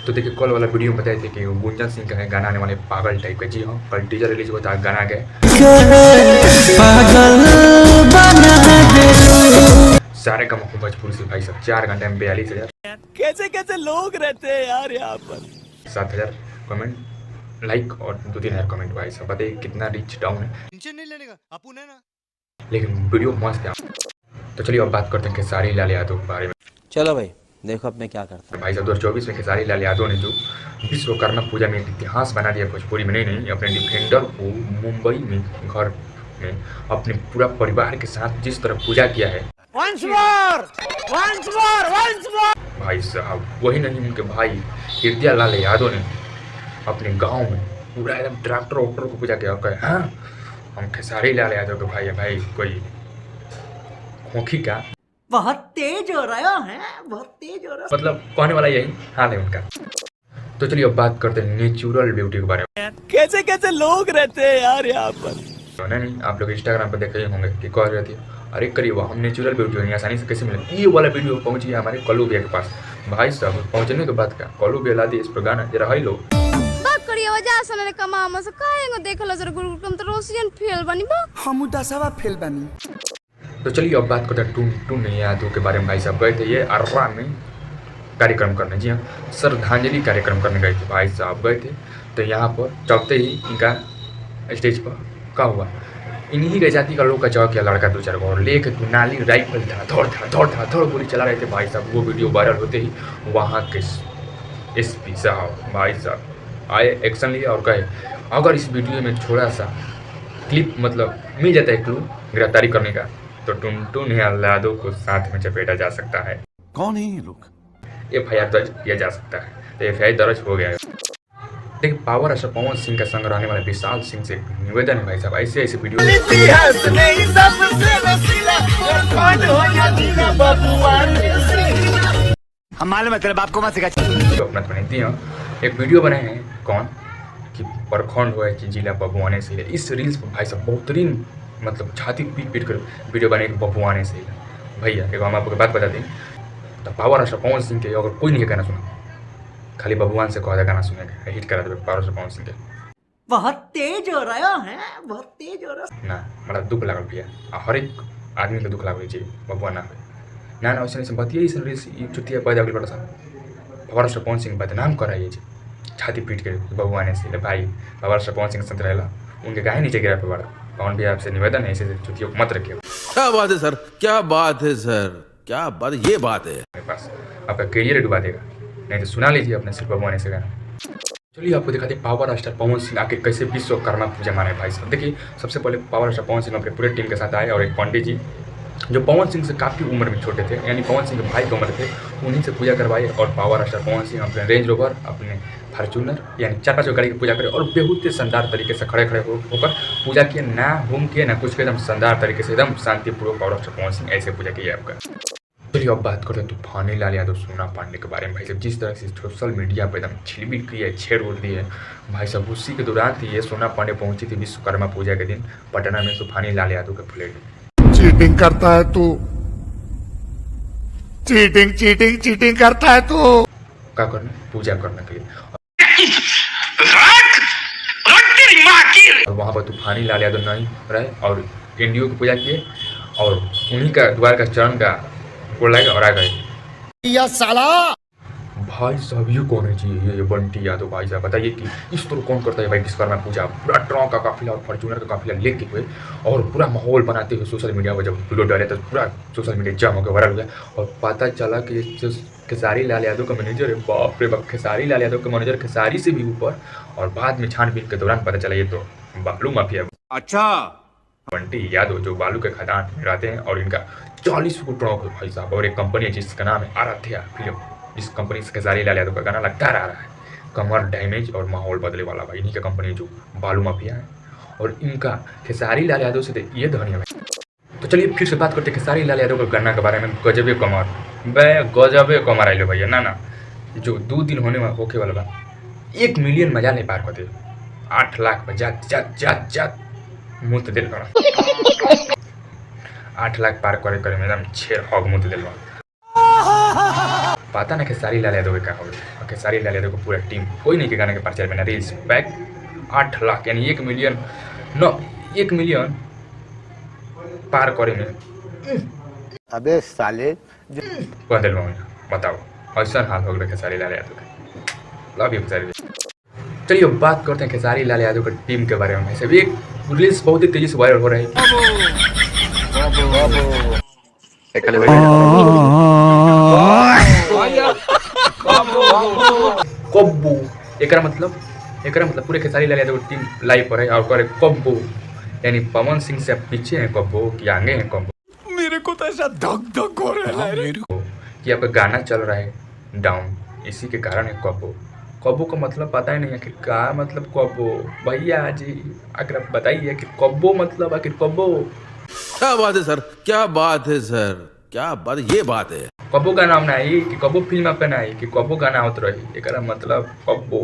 तो देखिए कल वाला वीडियो में बताए थे कि गुंजन सिंह का है गाना आने वाले पागल टाइप का। जी हाँ, कल टीजर रिलीज हुआ था, गाना गए सारे का मुख्य भोजपुरी से भाई सब 4 घंटे में 42,000 कैसे कैसे लोग रहते हैं यार यहाँ पर। 7,000 कमेंट लाइक और 2-3 हज़ार कमेंट भाई सब। बताइए कितना रीच डाउन है। टेंशन नहीं लेने का अपुन है ना, लेकिन वीडियो मस्त है। तो चलिए अब बात करते हैं खेसारी लाल यादव के बारे में। चलो भाई देखो अब मैं क्या करता हूँ। भाई साहब 2024 में खेसारी लाल यादव ने जो विश्वकर्मा पूजा में एक इतिहास बना दिया भोजपुरी में। नहीं अपने डिफेंडर को मुंबई में घर में अपने पूरा परिवार के साथ जिस तरह पूजा किया है भाई साहब, वही नहीं उनके भाई हृदय लाल यादव ने अपने गांव में पूरा एकदम ट्रैक्टर वॉक्टर को पूजा किया और कहे हाँ हम खेसारी लाल यादव के भाई है। भाई कोई खोखी का बहुत तेज हो रहा है, बहुत तेज हो रहा है। मतलब कहने वाला यही हाल है उनका। तो चलिए अब बात करते हैं नेचुरल ब्यूटी के बारे में। कैसे कैसे लोग रहते हैं यार यहाँ पर। नहीं आप लोग इंस्टाग्राम पर देखे ही होंगे कि कह रही थी अरे करिए वो हम नेचुरल ब्यूटी होंगे आसानी से कैसे मिले। ये वाला वीडियो पहुंच गया हमारे कल्लू भैया के पास। भाई साहब पहुंचने के बाद क्या कल्लू भैया ला दिए इस पर गाना जरा हाई लो हम दसवा फेल बनी। तो चलिए अब बात करते हैं टुन यादव के बारे में। भाई साहब गए थे ये अर्रा में कार्यक्रम करने। जी हाँ, श्रद्धांजलि कार्यक्रम करने गए थे। भाई साहब गए थे तो यहाँ पर चौकते ही इनका स्टेज पर क्या हुआ, इन्हीं के जाति का लोग का चौक किया लड़का 2-4 को और लेके तो नाली राइफल धड़ गोली चला रहे थे। भाई साहब वो वीडियो वायरल होते ही वहाँ के एसपी साहब भाई साहब आए, एक्शन लिया और कहे अगर इस वीडियो में थोड़ा सा क्लिप मतलब मिल जाता है क्लू गिरफ्तारी करने का तो टुन यादव को साथ में चपेटा जा सकता है। कौन है ये लोग? FIR दर्ज किया जा सकता है। तो FIR दर्ज हो गया है। देखिए पावर स्टार पवन सिंह का संग रहने वाले विशाल सिंह से निवेदन है भाई साहब ऐसे ऐसे वीडियो हम मालूम है तेरे बाप को मत सिखा। अपना बनती हैं। एक वीडियो बनाए हैं कौन कि प्रखंड हुआ कि जिला बबुआने से इस रील्स पर भाई साहब बेहतरीन मतलब छाती पीट कर वीडियो बने कि बबुआने से भैया। एक हम आपको बात बता दें तो पावर स्टार पवन सिंह के अगर कोई नहीं गाना सुना खाली बबुआन से कहा गाना सुनेगा हिट करा देवे पावर स्टार पवन सिंह के। बहुत तेज हो रहा है, बहुत तेज हो रहा है। ना बड़ा दुख लागल भैया हर एक आदमी के दुख लागल चाहिए बबुआ ना हो ना वैसे बतिए चुतिया पैदा गई बड़ा सा पावर स्टार पवन सिंह बदनाम कराइए छाती पीट के बबुआने से भाई पावर स्टार पवन सिंह संत रहेला उनके गाय नीचे गिरा पे बड़ा। पवन भैया आपसे निवेदन है ऐसे चुतियों को मत रखिए। क्या बात है सर, क्या बात है सर, क्या बात, ये बात है मेरे पास आपका करियर डुबा देगा। नहीं तो सुना लीजिए अपने सिर्फ बबुआने से गाना। चलिए आपको दिखाते हैं पावर स्टार पवन सिंह आके कैसे विश्वकर्मा पूजा माने भाई साहब। देखिए सबसे पहले पावर स्टार पवन सिंह अपने पूरे टीम के साथ आए और एक पंडित जी जो पवन सिंह से काफ़ी उम्र में छोटे थे यानी पवन सिंह के भाई की उम्र थे उन्हीं से पूजा करवाई और पावर स्टार पवन सिंह अपने रेंज रोवर अपने फॉर्च्यूनर यानी 4-5 गाड़ी की पूजा करे और बेहद शानदार तरीके से खड़े होकर पूजा किए। ना घूम किए ना कुछ के एकदम शानदार तरीके से एकदम शांतिपूर्वक पावर स्टार पवन सिंह ऐसे पूजा किया आपका। चलिए अब बात करते हैं तूफानी लाल यादव सोना पांडे के बारे में। भाई साहब जिस तरह से सोशल मीडिया पर एकदम छिलबिल की है छेड़ उड़ दी है भाई साहब उसी के दौरान थी ये सोना पांडे पहुंची थी विश्वकर्मा पूजा के दिन पटना में तूफानी लाल यादव के फ्लैट। चीटिंग करता है तू, चीटिंग करता है तू। क्या करना पूजा करने के लिए और वहाँ पर तूफानी लाल यादव नहीं रहे और इंडियो की पूजा किए और उन्हीं का द्वार का चरण का बोला और आ गए। या साला भाई साहब ये कौन है जी ये बंटी यादव। भाई साहब बताइए कि इस तरह कौन करता है भाई विश्वकर्मा पूजा। पूरा ट्रक का काफिला और फॉर्च्यूनर का काफिला लेके हुए और पूरा माहौल बनाते हुए सोशल मीडिया पर जब वीडियो डाले तो पूरा सोशल मीडिया जाम होकर वायरल हो गया और पता चला कि जो खेसारी लाल यादव का मैनेजर है बाप रे बाप खेसारी लाल यादव का मैनेजर खेसारी से भी ऊपर और बाद में छानबीन के दौरान पता चला ये तो बालू माफिया। अच्छा बंटी यादव जो बालू के खदान में रहते हैं और इनका 40 फुट ट्रक है भाई साहब और एक कंपनी है जिसका नाम है आराध्या फिल्म। इस कंपनी से खेसारी लाल यादव का गाना लगातार आ रहा है कमर डैमेज और माहौल बदले वाला भाई इन्हीं का कंपनी जो बालू माफिया है और इनका खेसारी लाल यादव से तो ये धनिया है। तो चलिए फिर से बात करते हैं खेसारी लाल यादव के गाना के बारे में। गजबे कमर गजबे कमर आइलो भैया ना जो 2 दिन होने में होके वाला बा 1 मिलियन मजा नहीं पार करते 8 लाख जात मुँह तो दिल 8 लाख पार करे में एकदम 6 हग मुँह दिल पता ना खेसारी लाल यादव का हो और खेसारी लाल यादव को पूरा टीम कोई नहीं के गाने के प्रचार में रील्स पैक 8 लाख यानी 1 मिलियन न 1 मिलियन पार करे में अबे साले कह दिल बताओ ऐसा हाल हो गया खेसारी लाल यादव का। Love you Khesari. चलिए बात करते हैं खेसारी लाल यादव की टीम के बारे में। वैसे भी एक रील्स बहुत ही तेजी से वायरल हो रही है। कब्बू एकरा मतलब पूरे खेसारी लाल यादव की टीम लाइव पर है और करे कब्बू यानी पवन सिंह से पीछे है कब्बू कि आगे है कब्बू। मेरे को तो ऐसा धक धक हो रहा है कि आपका गाना चल रहा है डाउन इसी के कारण है कब्बू। कब्बू का मतलब पता ही नहीं है कि क्या मतलब कब्बू। भैया जी अगर आप बताइए कि कब्बू मतलब आखिर कब्बू क्या बात है सर, क्या बात है सर, क्या बात, ये बात है। कब्बू का नाम ना आई कि कब्बू फिल्म पे ना आई कि कब्बू गाना होत रही एक मतलब कब्बू